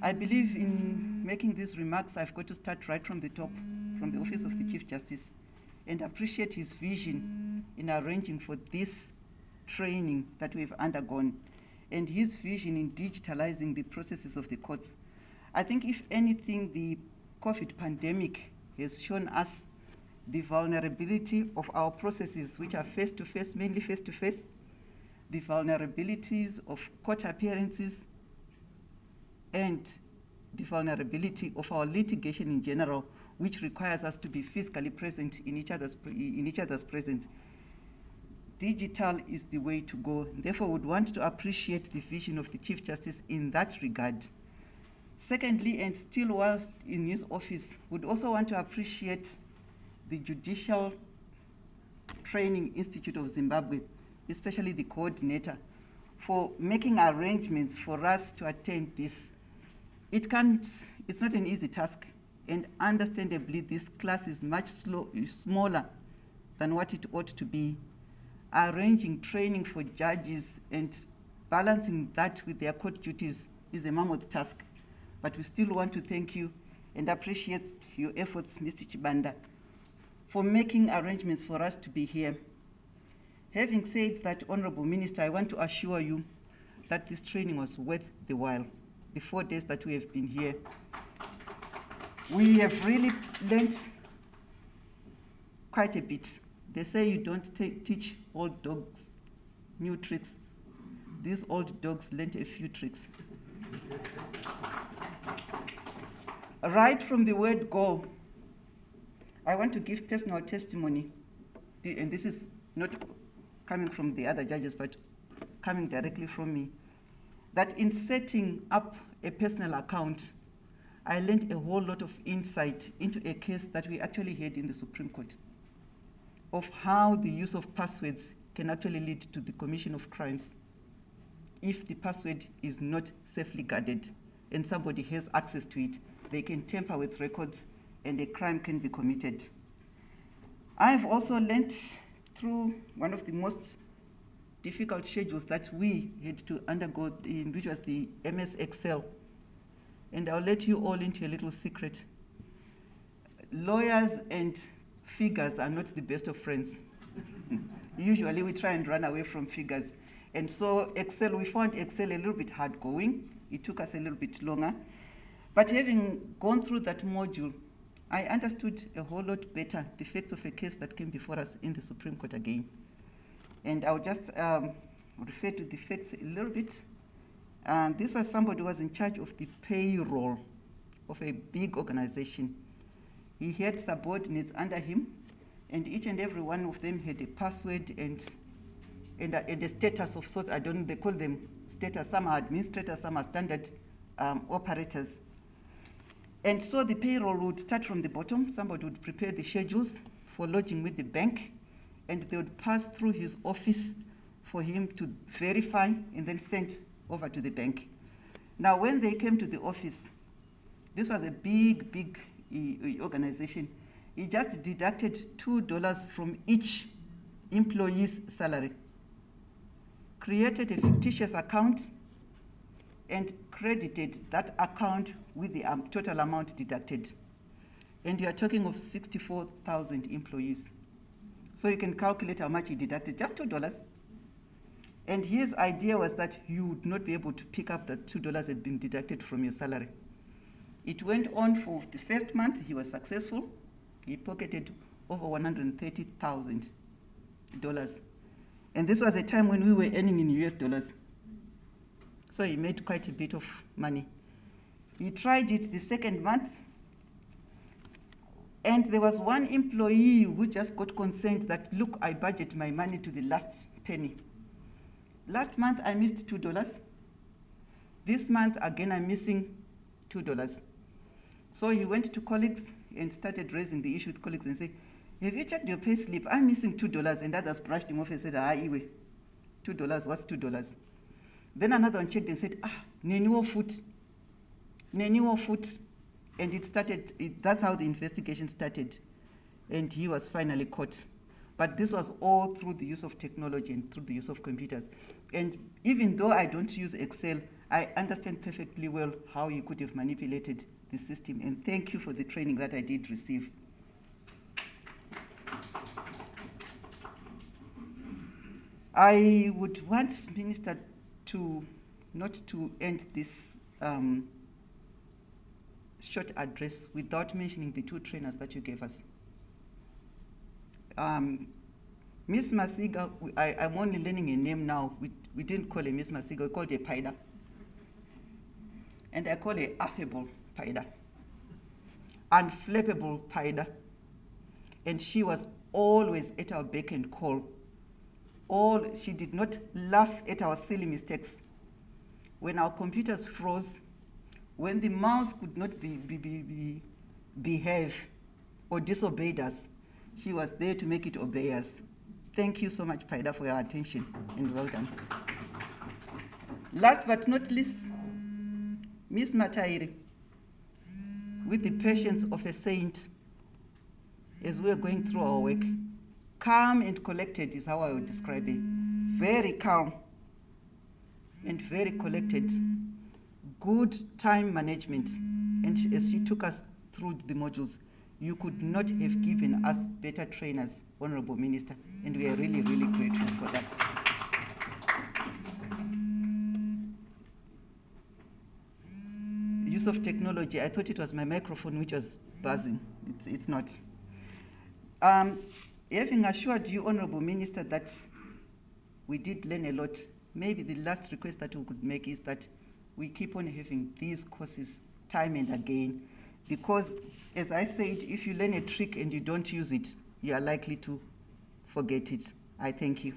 I believe in making these remarks, I've got to start right from the top, from the Office of the Chief Justice, and appreciate his vision in arranging for this training that we've undergone, and his vision in digitalizing the processes of the courts. I think if anything, the COVID pandemic has shown us the vulnerability of our processes, which are face-to-face, mainly face-to-face, the vulnerabilities of court appearances, and the vulnerability of our litigation in general, which requires us to be physically present in each other's presence. Digital is the way to go. Therefore, we would want to appreciate the vision of the Chief Justice in that regard. Secondly, and still whilst in his office, would also want to appreciate the Judicial Training Institute of Zimbabwe, especially the coordinator, for making arrangements for us to attend this. It's not an easy task, and understandably, this class is much smaller than what it ought to be. Arranging training for judges and balancing that with their court duties is a mammoth task. But we still want to thank you and appreciate your efforts, Mr. Chibanda, for making arrangements for us to be here. Having said that, Honorable Minister, I want to assure you that this training was worth the while. The 4 days that we have been here, we have really learned quite a bit. They say you don't teach old dogs new tricks. These old dogs learned a few tricks. Right from the word go, I want to give personal testimony, and this is not coming from the other judges, but coming directly from me, that in setting up a personal account, I learned a whole lot of insight into a case that we actually had in the Supreme Court, of how the use of passwords can actually lead to the commission of crimes if the password is not safely guarded and somebody has access to it. They can tamper with records and a crime can be committed. I've also learned through one of the most difficult schedules that we had to undergo, which was the MS Excel. And I'll let you all into a little secret. Lawyers and figures are not the best of friends. Usually we try and run away from figures. And so Excel, we found Excel a little bit hard going. It took us a little bit longer. But having gone through that module, I understood a whole lot better the facts of a case that came before us in the Supreme Court again. And I'll just refer to the facts a little bit. This was somebody who was in charge of the payroll of a big organization. He had subordinates under him, and each and every one of them had a password and a status of sorts. I don't know, they call them status. Some are administrators, some are standard operators. And so the payroll would start from the bottom. Somebody would prepare the schedules for lodging with the bank, and they would pass through his office for him to verify and then send over to the bank. Now, when they came to the office, this was a big organization. He just deducted $2 from each employee's salary, created a fictitious account, and credited that account with the total amount deducted. And you are talking of 64,000 employees. So you can calculate how much he deducted, just $2. And his idea was that you would not be able to pick up that $2 had been deducted from your salary. It went on for the first month. He was successful. He pocketed over $130,000. And this was a time when we were earning in US dollars. So he made quite a bit of money. He tried it the second month, and there was one employee who just got concerned that, look, I budget my money to the last penny. Last month, I missed $2. This month, again, I'm missing $2. So he went to colleagues and started raising the issue with colleagues and said, have you checked your pay slip? I'm missing $2. And others brushed him off and said, iwe, $2, what's $2? Then another one checked and said, neniwo foot. And it started, that's how the investigation started. And he was finally caught. But this was all through the use of technology and through the use of computers. And even though I don't use Excel, I understand perfectly well how you could have manipulated the system, and thank you for the training that I did receive. I would want Minister to not to end this short address without mentioning the 2 trainers that you gave us. Miss Masiga, I'm only learning a name now. We didn't call her Miss Masiga, we called her Paida. And I call her affable Paida, unflappable Paida. And she was always at our beck and call. She did not laugh at our silly mistakes. When our computers froze, when the mouse could not behave or disobeyed us, she was there to make it obey us. Thank you so much, Paida, for your attention, and well done. Last but not least, Miss Matairi, with the patience of a saint, as we are going through our work, calm and collected is how I would describe it. Very calm and very collected. Good time management. And as you took us through the modules, you could not have given us better trainers, Honorable Minister, and we are really, really grateful for that. Use of technology, I thought it was my microphone which was buzzing. It's not. Having assured you, Honorable Minister, that we did learn a lot, maybe the last request that we could make is that we keep on having these courses time and again, because, as I said, if you learn a trick and you don't use it, you are likely to forget it. I thank you.